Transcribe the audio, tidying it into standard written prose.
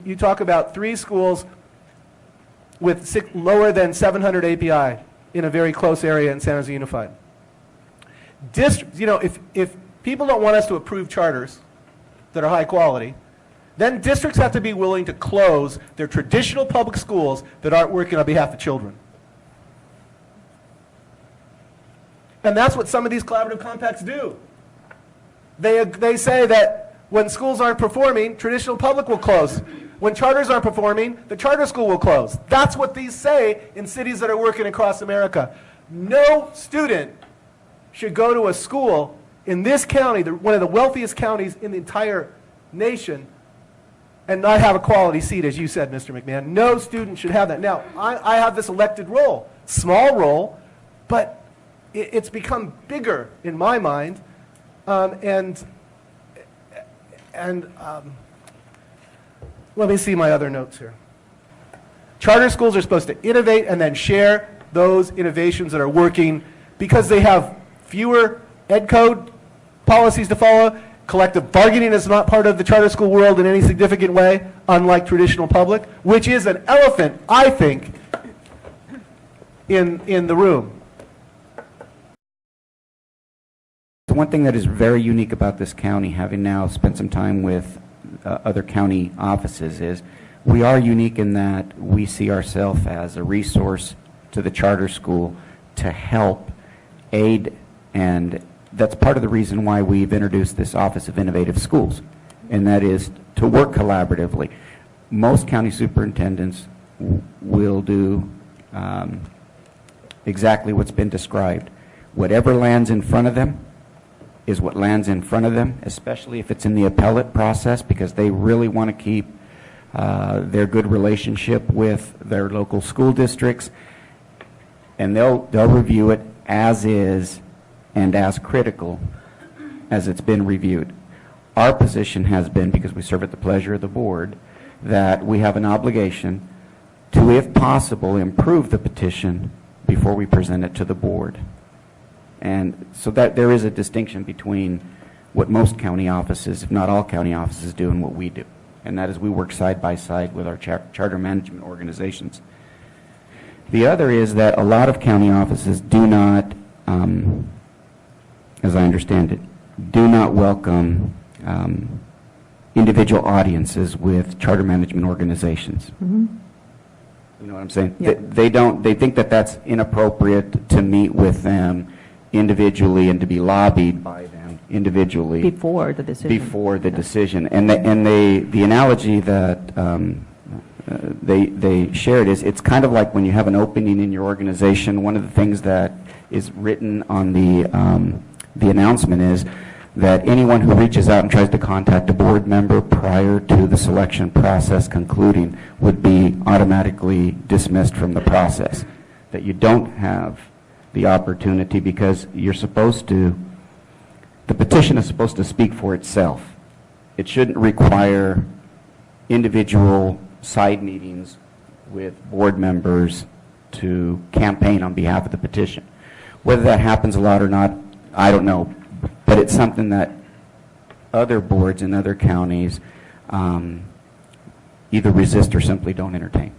you talk about 3 schools with lower than 700 API in a very close area in San Jose Unified. Districts, if people don't want us to approve charters that are high quality, then districts have to be willing to close their traditional public schools that aren't working on behalf of children. And that's what some of these collaborative compacts do. They say that when schools aren't performing, traditional public will close. When charters aren't performing, the charter school will close. That's what these say in cities that are working across America. No student should go to a school in this county, one of the wealthiest counties in the entire nation, and not have a quality seat, as you said, Mr. McMahon. No student should have that. Now, I have this elected role, small role, but it's become bigger in my mind, and let me see my other notes here. Charter schools are supposed to innovate and then share those innovations that are working because they have fewer ed code policies to follow. Collective bargaining is not part of the charter school world in any significant way, unlike traditional public, which is an elephant, I think, in the room. One thing that is very unique about this county, having now spent some time with other county offices, is we are unique in that we see ourselves as a resource to the charter school to help aid, and that's part of the reason why we've introduced this Office of Innovative Schools, and that is to work collaboratively. Most county superintendents will do exactly what's been described. Whatever lands in front of them is what lands in front of them, especially if it's in the appellate process, because they really want to keep their good relationship with their local school districts, and they'll review it as is and as critical as it's been reviewed. Our position has been, because we serve at the pleasure of the board, that we have an obligation to, if possible, improve the petition before we present it to the board. And so that there is a distinction between what most county offices, if not all county offices, do and what we do. And that is we work side by side with our charter management organizations. The other is that a lot of county offices do not, as I understand it, do not welcome individual audiences with charter management organizations. Mm-hmm. You know what I'm saying? Yep. They think that that's inappropriate to meet with them individually and to be lobbied by them individually before the decision. And the analogy that they shared is, it's kind of like when you have an opening in your organization. One of the things that is written on the announcement is that anyone who reaches out and tries to contact a board member prior to the selection process concluding would be automatically dismissed from the process. That you don't have the opportunity, because you're supposed to, the petition is supposed to speak for itself. It shouldn't require individual side meetings with board members to campaign on behalf of the petition. Whether that happens a lot or not, I don't know, but it's something that other boards in other counties either resist or simply don't entertain.